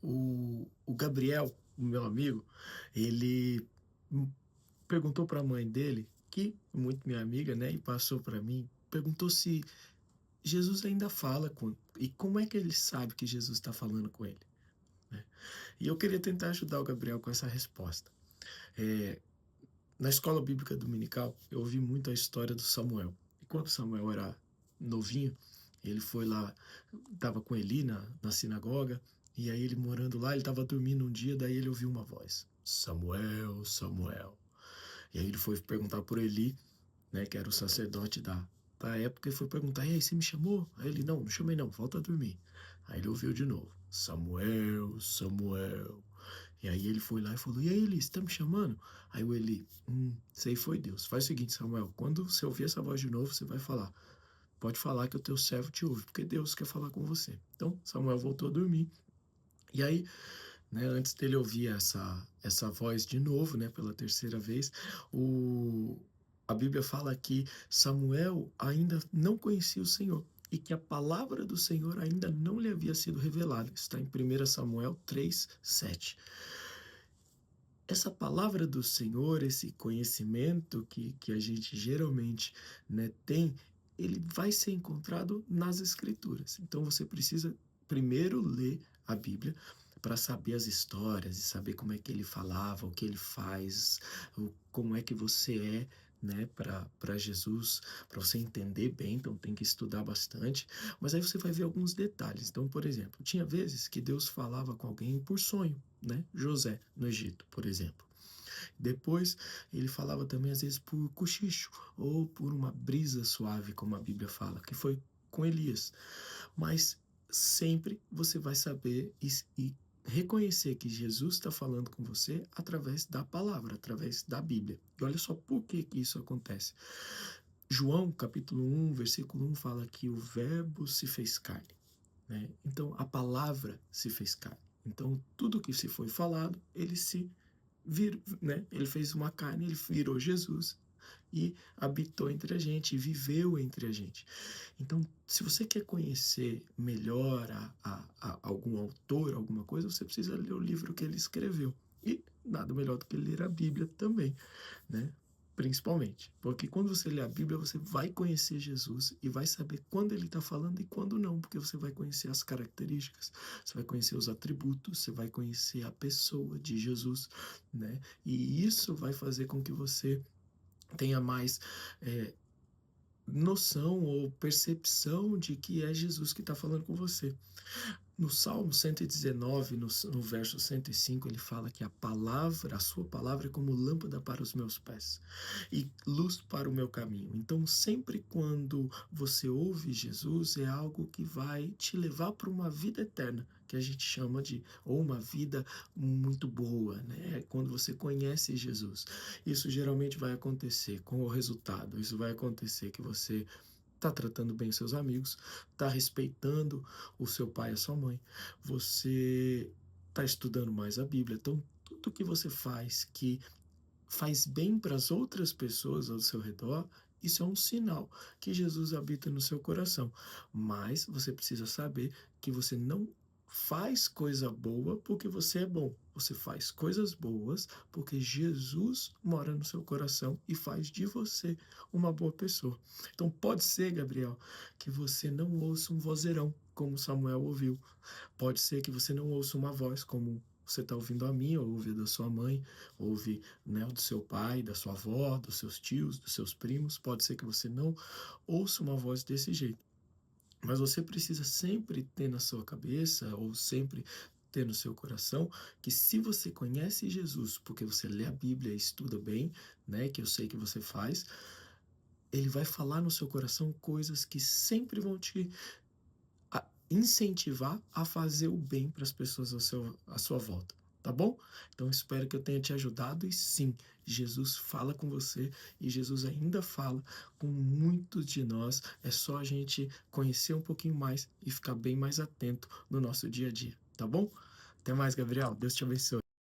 O Gabriel, o meu amigo, ele hum, perguntou para a mãe dele, que é muito minha amiga, né, e passou para mim, perguntou se Jesus ainda fala com e como é que ele sabe que Jesus está falando com ele, né? E eu queria tentar ajudar o Gabriel com essa resposta. Eh, Na escola bíblica dominical, eu ouvi muito a história do Samuel. E quando Samuel era novinho, ele foi lá, estava com Eli na sinagoga, e aí ele morando lá, ele estava dormindo um dia, daí ele ouviu uma voz: Samuel, Samuel. E aí ele foi perguntar por Eli, né, que era o sacerdote da época, e foi perguntar: e aí, você me chamou? Aí ele: não, não chamei não, volta a dormir. Aí ele ouviu de novo: Samuel, Samuel. E aí ele foi lá e falou: e aí, Eli, você tá me chamando? Aí o Eli: sei, foi Deus. Faz o seguinte, Samuel, quando você ouvir essa voz de novo, você vai falar: pode falar que o teu servo te ouve, porque Deus quer falar com você. Então Samuel voltou a dormir. E aí, né, antes dele ouvir essa voz de novo, né, pela terceira vez, o, a Bíblia fala que Samuel ainda não conhecia o Senhor e que a palavra do Senhor ainda não lhe havia sido revelada. Está em 1 Samuel 3:7. Essa palavra do Senhor, esse conhecimento que a gente geralmente, né, tem, ele vai ser encontrado nas Escrituras. Então você precisa primeiro ler a Bíblia para saber as histórias e saber como é que ele falava, o que ele faz, como é que você é, né, para Jesus, para você entender bem, então tem que estudar bastante, mas aí você vai ver alguns detalhes. Então, por exemplo, tinha vezes que Deus falava com alguém por sonho, né? José, no Egito, por exemplo. Depois, ele falava também, às vezes, por cochicho ou por uma brisa suave, como a Bíblia fala, que foi com Elias. Mas sempre você vai saber e reconhecer que Jesus está falando com você através da palavra, através da Bíblia. E olha só por que que isso acontece. João, capítulo 1, versículo 1, fala que o verbo se fez carne, né? Então, a palavra se fez carne. Então, tudo que se foi falado, ele se vir, né? Ele fez uma carne, ele virou Jesus e habitou entre a gente, e viveu entre a gente. Então, se você quer conhecer melhor a algum autor, alguma coisa, você precisa ler o livro que ele escreveu. E nada melhor do que ler a Bíblia também, né? Principalmente, porque quando você lê a Bíblia, você vai conhecer Jesus e vai saber quando ele está falando e quando não, porque você vai conhecer as características, você vai conhecer os atributos, você vai conhecer a pessoa de Jesus, né? E isso vai fazer com que você tenha mais noção ou percepção de que é Jesus que está falando com você. No Salmo 119, no verso 105, ele fala que a sua palavra é como lâmpada para os meus pés e luz para o meu caminho. Então, sempre quando você ouve Jesus, é algo que vai te levar para uma vida eterna, que a gente chama de, ou uma vida muito boa, né? Quando você conhece Jesus. Isso geralmente vai acontecer com o resultado, isso vai acontecer que você está tratando bem seus amigos, está respeitando o seu pai e a sua mãe, você está estudando mais a Bíblia. Então, tudo que você faz que faz bem para as outras pessoas ao seu redor, isso é um sinal que Jesus habita no seu coração. Mas você precisa saber que você não faz coisa boa porque você é bom. Você faz coisas boas porque Jesus mora no seu coração e faz de você uma boa pessoa. Então pode ser, Gabriel, que você não ouça um vozeirão, como Samuel ouviu. Pode ser que você não ouça uma voz como você está ouvindo a mim, ou ouve da sua mãe, ouve, né, do seu pai, da sua avó, dos seus tios, dos seus primos. Pode ser que você não ouça uma voz desse jeito. Mas você precisa sempre ter na sua cabeça, ou sempre ter no seu coração, que se você conhece Jesus, porque você lê a Bíblia e estuda bem, né, que eu sei que você faz, ele vai falar no seu coração coisas que sempre vão te incentivar a fazer o bem para as pessoas à sua volta, tá bom? Então espero que eu tenha te ajudado e sim, Jesus fala com você e Jesus ainda fala com muitos de nós. É só a gente conhecer um pouquinho mais e ficar bem mais atento no nosso dia a dia, tá bom? Até mais, Gabriel. Deus te abençoe.